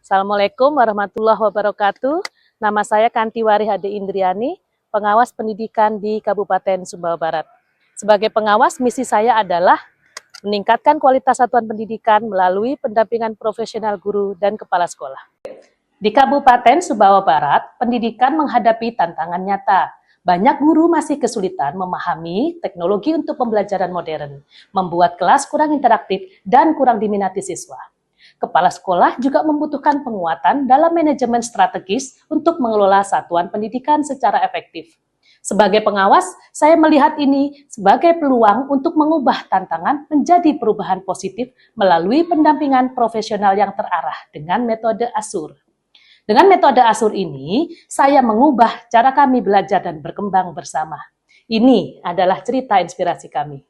Assalamualaikum warahmatullahi wabarakatuh. Nama saya Kantiwari Hade Indriani, pengawas pendidikan di Kabupaten Sumbawa Barat. Sebagai pengawas, misi saya adalah meningkatkan kualitas satuan pendidikan melalui pendampingan profesional guru dan kepala sekolah. Di Kabupaten Sumbawa Barat, pendidikan menghadapi tantangan nyata. Banyak guru masih kesulitan memahami teknologi untuk pembelajaran modern, membuat kelas kurang interaktif dan kurang diminati siswa. Kepala sekolah juga membutuhkan penguatan dalam manajemen strategis untuk mengelola satuan pendidikan secara efektif. Sebagai pengawas, saya melihat ini sebagai peluang untuk mengubah tantangan menjadi perubahan positif melalui pendampingan profesional yang terarah dengan metode ASUR. Dengan metode ASUR ini, saya mengubah cara kami belajar dan berkembang bersama. Ini adalah cerita inspirasi kami.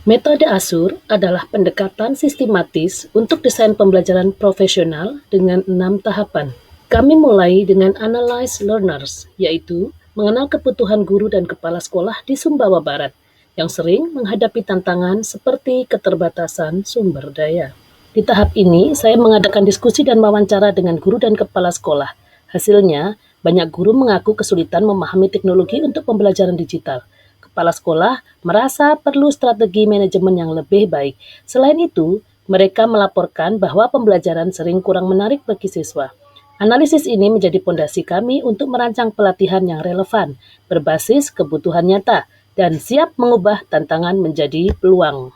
Metode ASUR adalah pendekatan sistematis untuk desain pembelajaran profesional dengan 6 tahapan. Kami mulai dengan Analyze Learners, yaitu mengenal kebutuhan guru dan kepala sekolah di Sumbawa Barat, yang sering menghadapi tantangan seperti keterbatasan sumber daya. Di tahap ini, saya mengadakan diskusi dan wawancara dengan guru dan kepala sekolah. Hasilnya, banyak guru mengaku kesulitan memahami teknologi untuk pembelajaran digital. Kepala sekolah merasa perlu strategi manajemen yang lebih baik. Selain itu, mereka melaporkan bahwa pembelajaran sering kurang menarik bagi siswa. Analisis ini menjadi fondasi kami untuk merancang pelatihan yang relevan, berbasis kebutuhan nyata, dan siap mengubah tantangan menjadi peluang.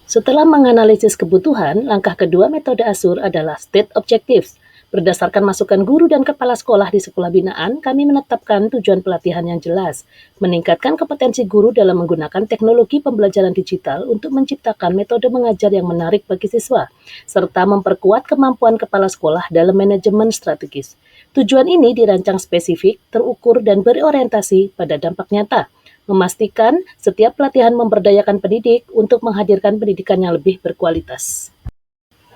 Setelah menganalisis kebutuhan, langkah kedua metode ASUR adalah State Objectives. Berdasarkan masukan guru dan kepala sekolah di sekolah binaan, kami menetapkan tujuan pelatihan yang jelas, meningkatkan kompetensi guru dalam menggunakan teknologi pembelajaran digital untuk menciptakan metode mengajar yang menarik bagi siswa, serta memperkuat kemampuan kepala sekolah dalam manajemen strategis. Tujuan ini dirancang spesifik, terukur, dan berorientasi pada dampak nyata, memastikan setiap pelatihan memberdayakan pendidik untuk menghadirkan pendidikan yang lebih berkualitas.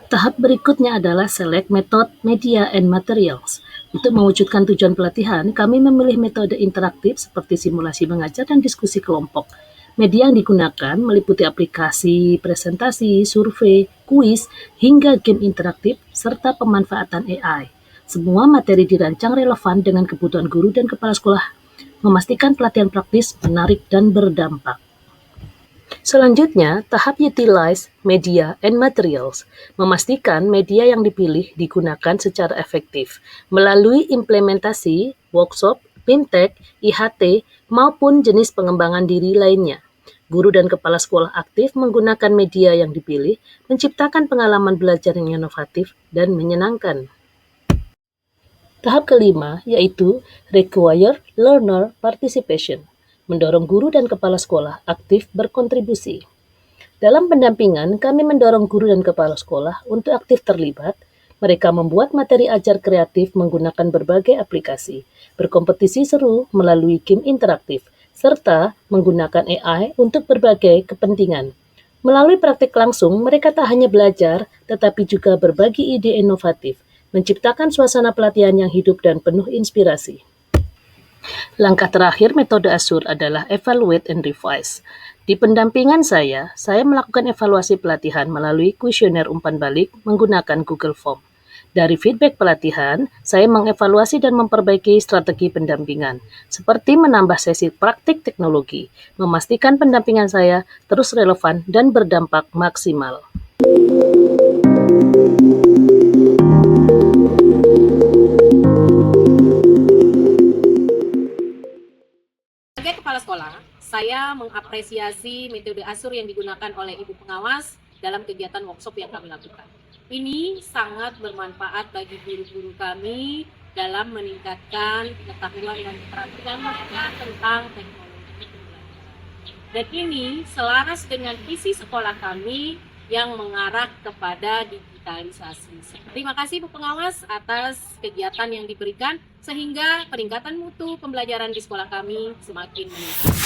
Tahap berikutnya adalah Select Method, Media, and Materials. Untuk mewujudkan tujuan pelatihan, kami memilih metode interaktif seperti simulasi mengajar dan diskusi kelompok. Media yang digunakan meliputi aplikasi, presentasi, survei, kuis, hingga game interaktif, serta pemanfaatan AI. Semua materi dirancang relevan dengan kebutuhan guru dan kepala sekolah, memastikan pelatihan praktis menarik dan berdampak. Selanjutnya, tahap Utilize Media and Materials, memastikan media yang dipilih digunakan secara efektif melalui implementasi, workshop, fintech, IHT, maupun jenis pengembangan diri lainnya. Guru dan kepala sekolah aktif menggunakan media yang dipilih, menciptakan pengalaman belajar yang inovatif dan menyenangkan. Tahap kelima yaitu Required Learner Participation, mendorong guru dan kepala sekolah aktif berkontribusi. Dalam pendampingan, kami mendorong guru dan kepala sekolah untuk aktif terlibat. Mereka membuat materi ajar kreatif menggunakan berbagai aplikasi, berkompetisi seru melalui game interaktif, serta menggunakan AI untuk berbagai kepentingan. Melalui praktik langsung, mereka tak hanya belajar, tetapi juga berbagi ide inovatif, menciptakan suasana pelatihan yang hidup dan penuh inspirasi. Langkah terakhir metode ASUR adalah Evaluate and Revise. Di pendampingan saya melakukan evaluasi pelatihan melalui kuesioner umpan balik menggunakan Google Form. Dari feedback pelatihan, saya mengevaluasi dan memperbaiki strategi pendampingan, seperti menambah sesi praktik teknologi, memastikan pendampingan saya terus relevan dan berdampak maksimal. Sebagai kepala sekolah, saya mengapresiasi metode ASUR yang digunakan oleh Ibu Pengawas dalam kegiatan workshop yang kami lakukan. Ini sangat bermanfaat bagi guru-guru kami dalam meningkatkan pengetahuan dan keterampilan mereka tentang teknologi. Dan ini selaras dengan visi sekolah kami yang mengarah kepada digitalisasi. Terima kasih Bu Pengawas atas kegiatan yang diberikan sehingga peningkatan mutu pembelajaran di sekolah kami semakin meningkat.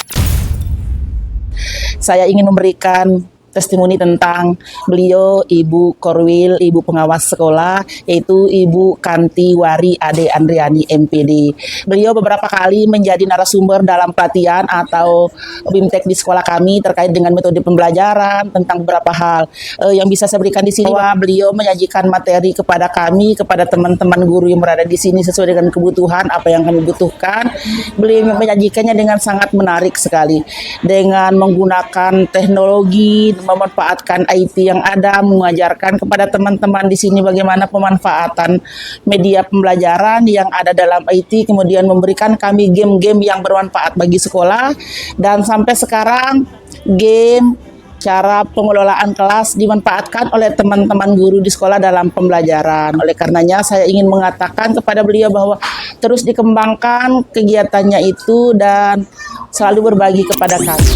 Saya ingin memberikan testimoni tentang beliau Ibu Korwil, Ibu Pengawas Sekolah, yaitu Ibu Kantiwari Ade Andriani MPD. Beliau beberapa kali menjadi narasumber dalam pelatihan atau BIMTEK di sekolah kami terkait dengan metode pembelajaran tentang beberapa hal. Yang bisa saya berikan di sini bahwa beliau menyajikan materi kepada kami, kepada teman-teman guru yang berada di sini sesuai dengan kebutuhan apa yang kami butuhkan. Beliau menyajikannya dengan sangat menarik sekali, dengan menggunakan teknologi, memanfaatkan IT yang ada, mengajarkan kepada teman-teman di sini bagaimana pemanfaatan media pembelajaran yang ada dalam IT, kemudian memberikan kami game-game yang bermanfaat bagi sekolah, dan sampai sekarang game cara pengelolaan kelas dimanfaatkan oleh teman-teman guru di sekolah dalam pembelajaran. Oleh karenanya saya ingin mengatakan kepada beliau bahwa terus dikembangkan kegiatannya itu dan selalu berbagi kepada kami.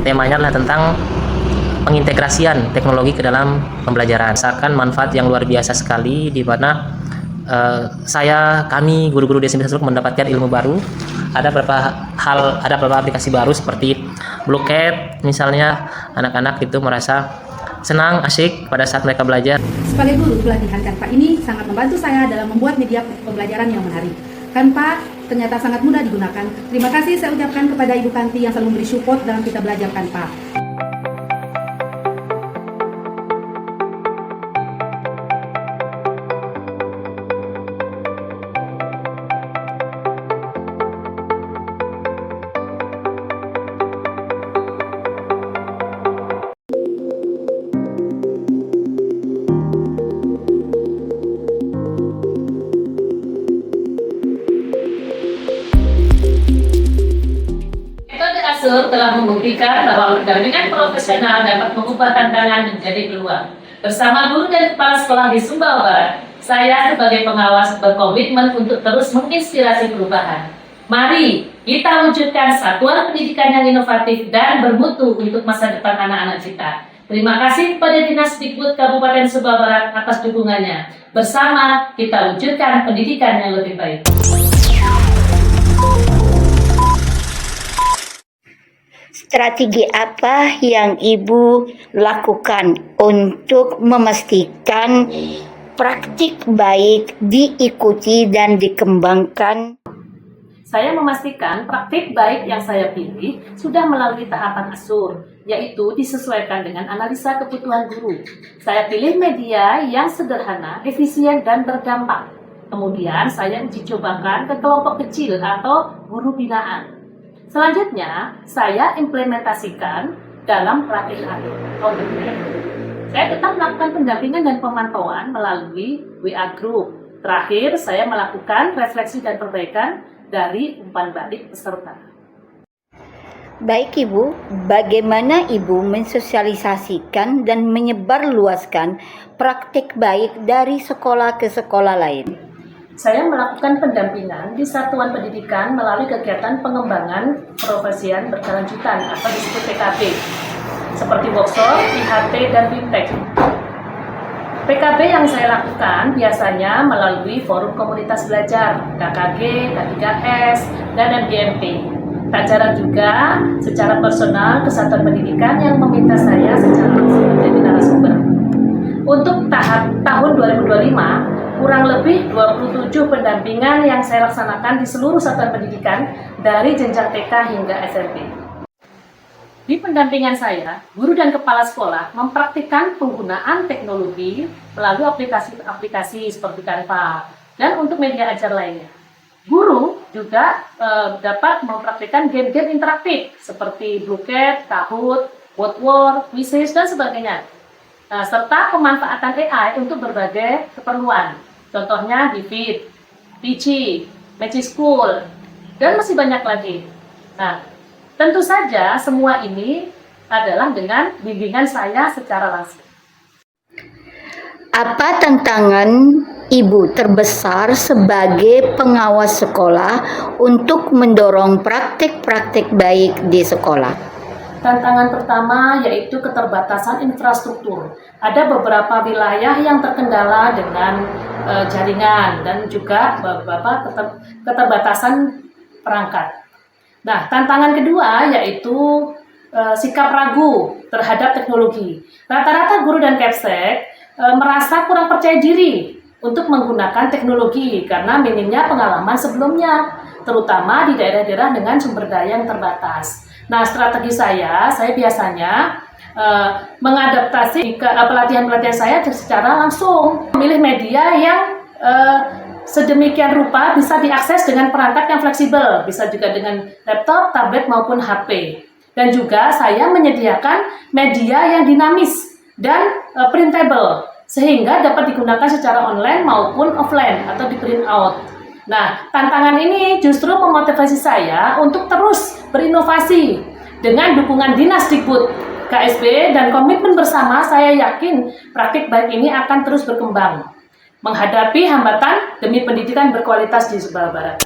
Temanya adalah tentang pengintegrasian teknologi ke dalam pembelajaran. Misalkan manfaat yang luar biasa sekali di mana kami guru-guru di SMP Tersebut mendapatkan ilmu baru. Ada beberapa aplikasi baru seperti Bluecat, misalnya anak-anak itu merasa senang, asyik pada saat mereka belajar. Sebagai guru, pelatihan Canva ini sangat membantu saya dalam membuat media pembelajaran yang menarik. Canva ternyata sangat mudah digunakan. Terima kasih saya ucapkan kepada Ibu Kanti yang selalu memberi support dalam kita belajar Canva. Asur telah membuktikan bahwa pendampingan profesional dapat mengubah tantangan menjadi peluang. Bersama guru dan kepala sekolah di Sumbawa Barat, saya sebagai pengawas berkomitmen untuk terus menginspirasi perubahan. Mari kita wujudkan satuan pendidikan yang inovatif dan bermutu untuk masa depan anak-anak kita. Terima kasih kepada Dinas Dikbud Kabupaten Sumbawa Barat atas dukungannya. Bersama kita wujudkan pendidikan yang lebih baik. Strategi apa yang Ibu lakukan untuk memastikan praktik baik diikuti dan dikembangkan? Saya memastikan praktik baik yang saya pilih sudah melalui tahapan ASUR, yaitu disesuaikan dengan analisa kebutuhan guru. Saya pilih media yang sederhana, efisien, dan berdampak. Kemudian saya uji cobakan ke kelompok kecil atau guru binaan. Selanjutnya, saya implementasikan dalam pelatihan. Saya tetap melakukan pendampingan dan pemantauan melalui WA Group. Terakhir, saya melakukan refleksi dan perbaikan dari umpan balik peserta. Baik Ibu, bagaimana Ibu mensosialisasikan dan menyebarluaskan praktik baik dari sekolah ke sekolah lain? Saya melakukan pendampingan di satuan pendidikan melalui kegiatan pengembangan profesian berkelanjutan atau disebut PKB, seperti workshop, IHT, dan BIMTEK. PKB yang saya lakukan biasanya melalui forum komunitas belajar, KKG, K3S, dan MGMP. Tak jarang juga secara personal kesatuan pendidikan yang meminta saya secara langsung menjadi narasumber. Untuk tahun 2025, kurang lebih 27 pendampingan yang saya laksanakan di seluruh satuan pendidikan dari jenjang TK hingga SMP. Di pendampingan saya, guru dan kepala sekolah mempraktikkan penggunaan teknologi melalui aplikasi seperti Canva dan untuk media ajar lainnya. Guru juga dapat mempraktikkan game-game interaktif seperti Bluecat, Kahoot, Wordwall, Quizzes, dan sebagainya. Serta pemanfaatan AI untuk berbagai keperluan. Contohnya Bifid, Pici, Magic School, dan masih banyak lagi. Nah, tentu saja semua ini adalah dengan bimbingan saya secara langsung. Apa tantangan Ibu terbesar sebagai pengawas sekolah untuk mendorong praktik-praktik baik di sekolah? Tantangan pertama yaitu keterbatasan infrastruktur. Ada beberapa wilayah yang terkendala dengan jaringan dan juga beberapa keterbatasan perangkat. Nah, tantangan kedua yaitu sikap ragu terhadap teknologi. Rata-rata guru dan Kepsek merasa kurang percaya diri untuk menggunakan teknologi karena minimnya pengalaman sebelumnya, terutama di daerah-daerah dengan sumber daya yang terbatas. Nah, strategi saya biasanya mengadaptasi ke pelatihan-pelatihan saya secara langsung, memilih media yang sedemikian rupa bisa diakses dengan perangkat yang fleksibel, bisa juga dengan laptop, tablet maupun HP. Dan juga saya menyediakan media yang dinamis dan printable, sehingga dapat digunakan secara online maupun offline atau di print out. Nah, tantangan ini justru memotivasi saya untuk terus berinovasi dengan dukungan Dinas Dikbud, KSB, dan komitmen bersama. Saya yakin praktik baik ini akan terus berkembang, menghadapi hambatan demi pendidikan berkualitas di Sumbawa Barat.